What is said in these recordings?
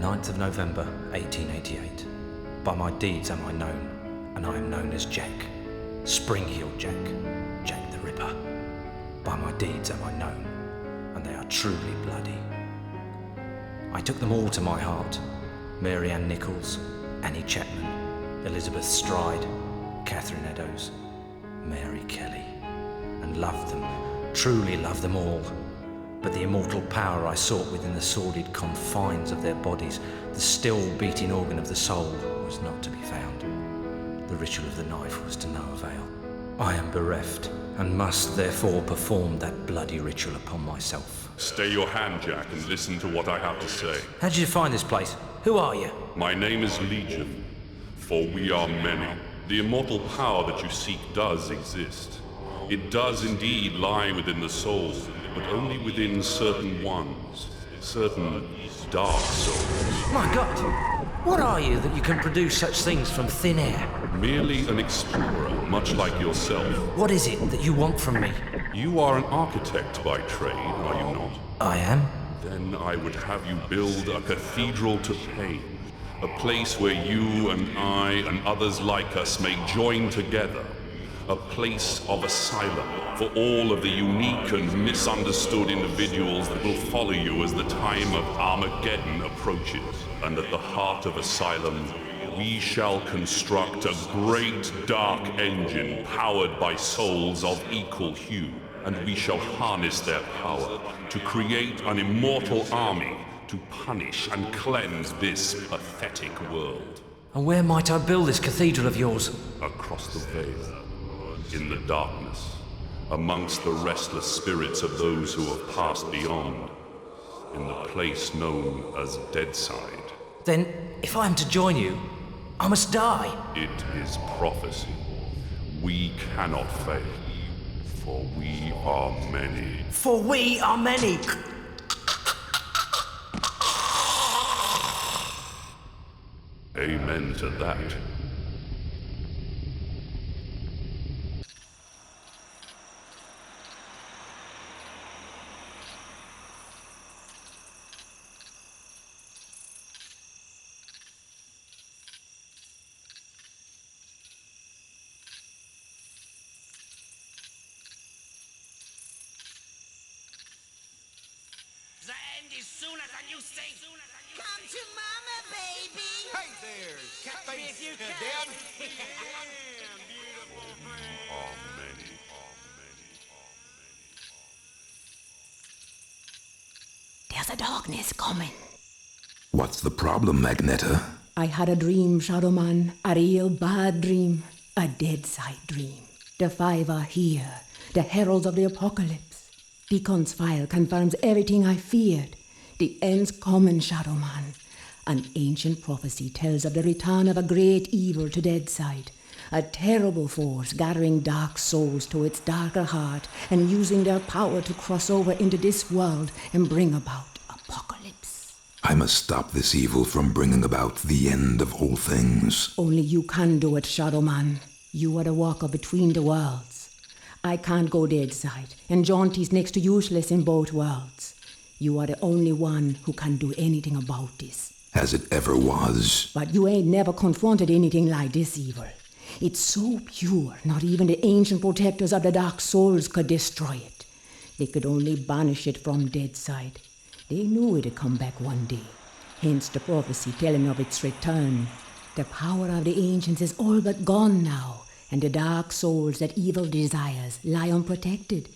9th of November, 1888. By my deeds am I known, and I am known as Jack. Spring-heeled Jack, Jack the Ripper. By my deeds am I known, and they are truly bloody. I took them all to my heart. Mary Ann Nichols, Annie Chapman, Elizabeth Stride, Catherine Eddowes, Mary Kelly, and loved them, truly loved them all. But the immortal power I sought within the sordid confines of their bodies, the still beating organ of the soul, was not to be found. The ritual of the knife was to no avail. I am bereft, and must therefore perform that bloody ritual upon myself. Stay your hand, Jack, and listen to what I have to say. How did you find this place? Who are you? My name is Legion, for we are many. The immortal power that you seek does exist. It does indeed lie within the soul, but only within certain ones, certain dark souls. My God! What are you that you can produce such things from thin air? Merely an explorer, much like yourself. What is it that you want from me? You are an architect by trade, are you not? I am. Then I would have you build a cathedral to pain. A place where you and I and others like us may join together. A place of asylum for all of the unique and misunderstood individuals that will follow you as the time of Armageddon approaches. And at the heart of asylum, we shall construct a great dark engine powered by souls of equal hue. And we shall harness their power to create an immortal army to punish and cleanse this pathetic world. And where might I build this cathedral of yours? Across the veil, in the darkness, amongst the restless spirits of those who have passed beyond, in the place known as Deadside. Then, if I am to join you, I must die. It is prophecy. We cannot fail, for we are many. For we are many! Amen to that. The end is sooner than you think. Come to mama, baby. Hey there, catch me if you can. There's a darkness coming. What's the problem, Magneta? I had a dream, Shadowman. A real bad dream. A Deadside dream. The five are here. The heralds of the apocalypse. Deacon's file confirms everything I feared. The end's coming, Shadowman. An ancient prophecy tells of the return of a great evil to Deadside. A terrible force gathering dark souls to its darker heart and using their power to cross over into this world and bring about apocalypse. I must stop this evil from bringing about the end of all things. Only you can do it, Shadowman. You are the walker between the worlds. I can't go Deadside, and Jaunty's next to useless in both worlds. You are the only one who can do anything about this. As it ever was. But you ain't never confronted anything like this evil. It's so pure, not even the ancient protectors of the dark souls could destroy it. They could only banish it from Deadside. They knew it'd come back one day. Hence the prophecy telling of its return. The power of the ancients is all but gone now, and the dark souls that evil desires lie unprotected.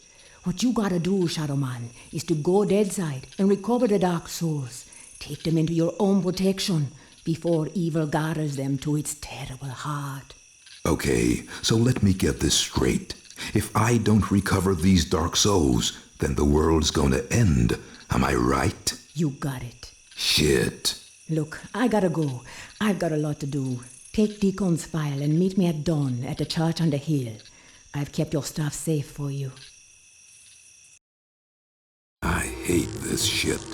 What you gotta do, Shadowman, is to go Deadside and recover the dark souls. Take them into your own protection before evil gathers them to its terrible heart. Okay, so let me get this straight. If I don't recover these dark souls, then the world's gonna end. Am I right? You got it. Shit. Look, I gotta go. I've got a lot to do. Take Deacon's file and meet me at dawn at the church on the hill. I've kept your stuff safe for you. I hate this shit.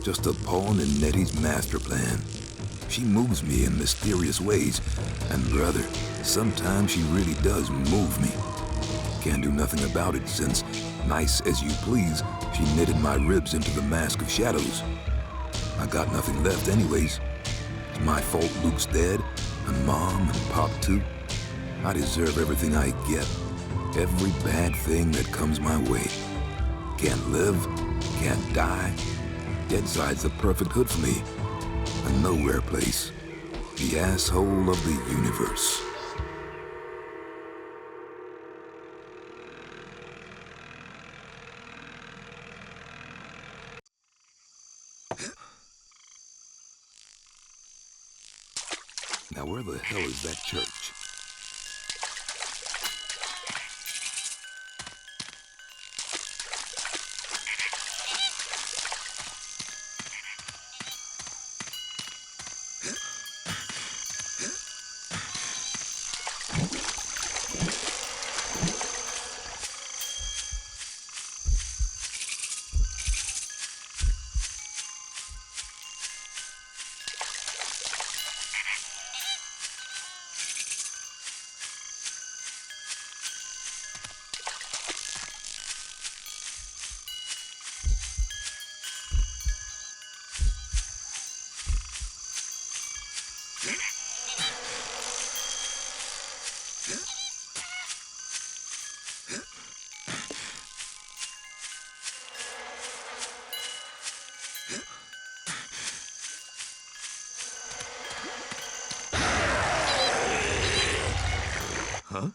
Just a pawn in Nettie's master plan. She moves me in mysterious ways, and brother, sometimes she really does move me. Can't do nothing about it since, nice as you please, she knitted my ribs into the mask of shadows. I got nothing left anyways. It's my fault Luke's dead, and Mom and Pop too. I deserve everything I get. Every bad thing that comes my way. Can't live, can't die. Deadside's the perfect hood for me. A nowhere place. The asshole of the universe. Now where the hell is that church? Huh?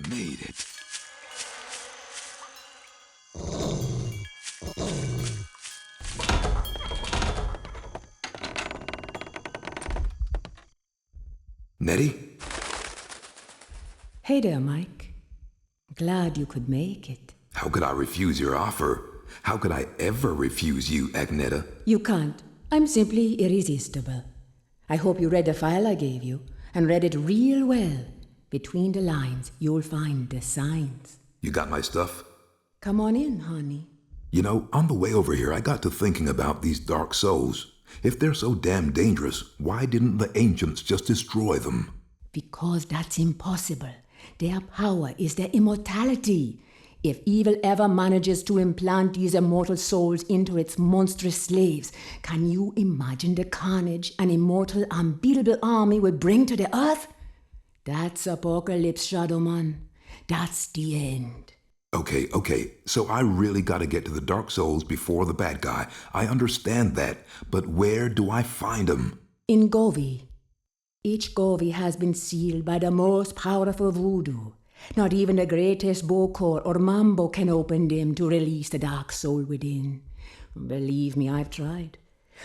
Made it. Nettie? Hey there, Mike. Glad you could make it. How could I refuse your offer? How could I ever refuse you, Agneta? You can't. I'm simply irresistible. I hope you read the file I gave you, and read it real well. Between the lines, you'll find the signs. You got my stuff? Come on in, honey. You know, on the way over here, I got to thinking about these dark souls. If they're so damn dangerous, why didn't the ancients just destroy them? Because that's impossible. Their power is their immortality. If evil ever manages to implant these immortal souls into its monstrous slaves, can you imagine the carnage an immortal, unbeatable army would bring to the earth? That's Apocalypse, Shadowman. That's the end. Okay, so I really gotta get to the Dark Souls before the bad guy. I understand that, but where do I find them? In Govi. Each Govi has been sealed by the most powerful voodoo. Not even the greatest Bokor or Mambo can open them to release the dark soul within. Believe me, I've tried.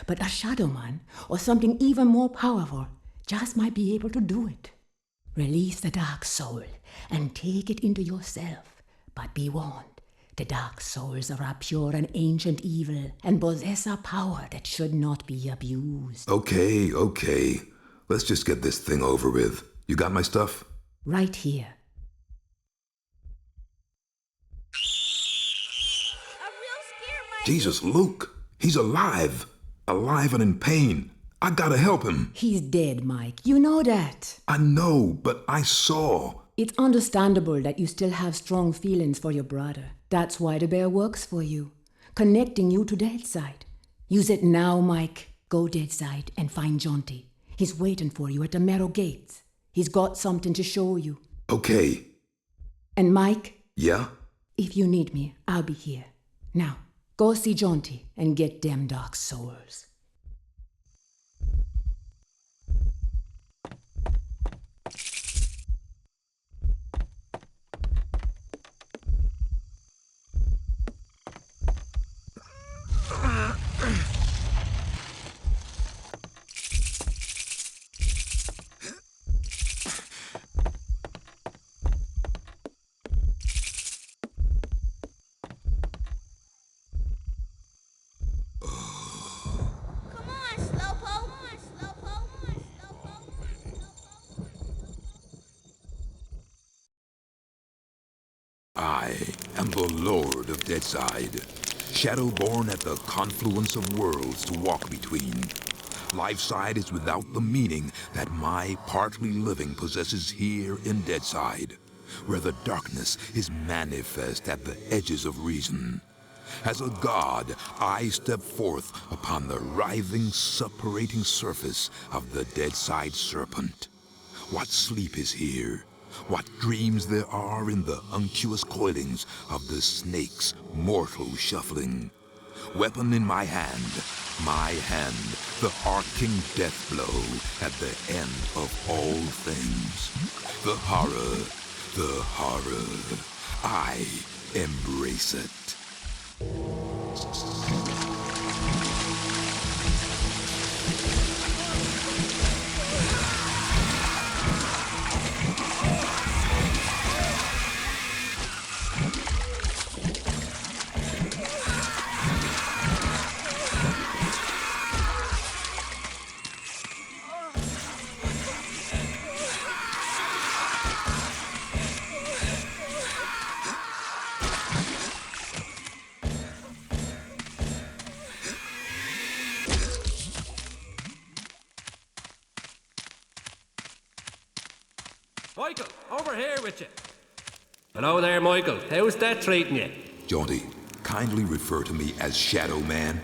But a Shadowman, or something even more powerful, just might be able to do it. Release the dark soul and take it into yourself. But be warned, the dark souls are a pure and ancient evil and possess a power that should not be abused. Okay. Let's just get this thing over with. You got my stuff? Right here. Jesus, Luke! He's alive! Alive and in pain. I gotta help him. He's dead, Mike. You know that. I know, but I saw. It's understandable that you still have strong feelings for your brother. That's why the bear works for you, connecting you to Deadside. Use it now, Mike. Go Deadside and find Jonty. He's waiting for you at the Marrow Gates. He's got something to show you. Okay. And Mike? Yeah? If you need me, I'll be here. Now, go see Jonty and get them dark souls. am the Lord of Deadside, Shadowborn at the confluence of worlds to walk between. Lifeside is without the meaning that my partly living possesses here in Deadside, where the darkness is manifest at the edges of reason. As a god, I step forth upon the writhing, suppurating surface of the Deadside Serpent. What sleep is here? What dreams there are in the unctuous coilings of the snake's mortal shuffling. Weapon in my hand, the arcing death blow at the end of all things. The horror, I embrace it. Michael, over here with you. Hello there, Michael. How's that treating you? Jaunty, kindly refer to me as Shadow Man.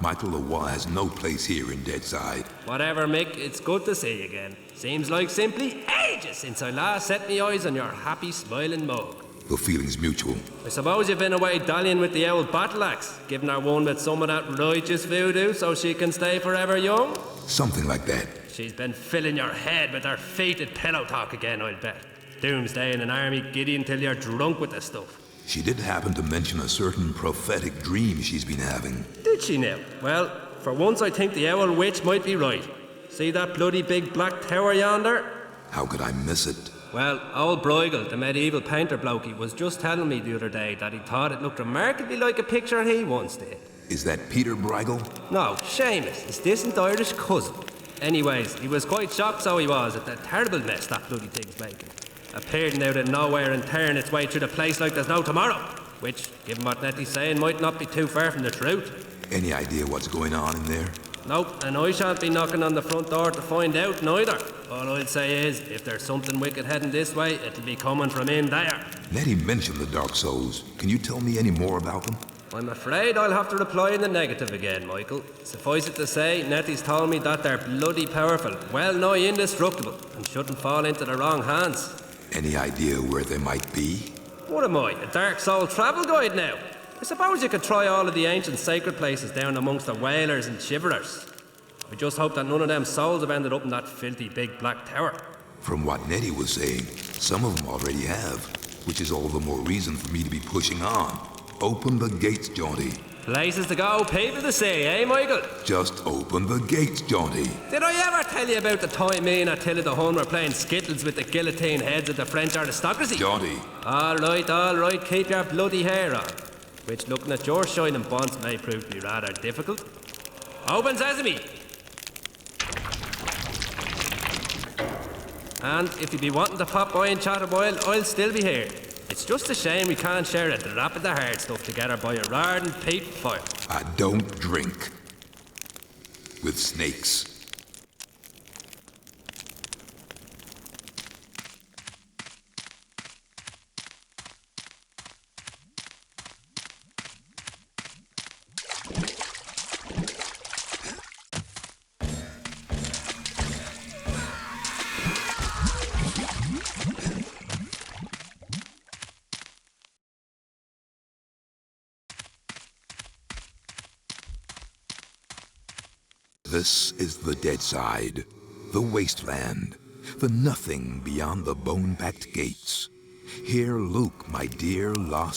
Michael Leroy has no place here in Deadside. Whatever, Mick. It's good to see you again. Seems like simply ages since I last set me eyes on your happy, smiling mug. The feeling's mutual. I suppose you've been away dallying with the old battle axe, giving her one with some of that righteous voodoo so she can stay forever young? Something like that. She's been filling your head with her fated pillow talk again, I'll bet. Doomsday in an army giddy until you're drunk with the stuff. She did happen to mention a certain prophetic dream she's been having. Did she now? Well, for once I think the owl witch might be right. See that bloody big black tower yonder? How could I miss it? Well, old Bruegel, the medieval painter blokey, was just telling me the other day that he thought it looked remarkably like a picture he once did. Is that Peter Bruegel? No, Seamus, his distant Irish cousin. Anyways, he was quite shocked, so he was, at the terrible mess that bloody thing's making. Appearing out of nowhere and tearing its way through the place like there's no tomorrow. Which, given what Nettie's saying, might not be too far from the truth. Any idea what's going on in there? Nope, and I shan't be knocking on the front door to find out neither. All I'd say is, if there's something wicked heading this way, it'll be coming from in there. Nettie mentioned the Dark Souls. Can you tell me any more about them? I'm afraid I'll have to reply in the negative again, Michael. Suffice it to say, Nettie's told me that they're bloody powerful, well nigh indestructible, and shouldn't fall into the wrong hands. Any idea where they might be? What am I, a Dark Soul travel guide now? I suppose you could try all of the ancient sacred places down amongst the whalers and shiverers. I just hope that none of them souls have ended up in that filthy big black tower. From what Nettie was saying, some of them already have, which is all the more reason for me to be pushing on. Open the gates, Jaunty. Places to go, people to see, eh, Michael? Just open the gates, Jaunty. Did I ever tell you about the time me and Attila the Hun were playing skittles with the guillotine heads of the French aristocracy? Jaunty. All right, keep your bloody hair on. Which, looking at your shining bonds, may prove to be rather difficult. Open sesame! And if you be wanting to pop by and chat a while, I'll still be here. It's just a shame we can't share a drop of the hard stuff together by a roaring peat fire. I don't drink with snakes. This is the Deadside, the wasteland, the nothing beyond the bone-packed gates. Here Luke, my dear lost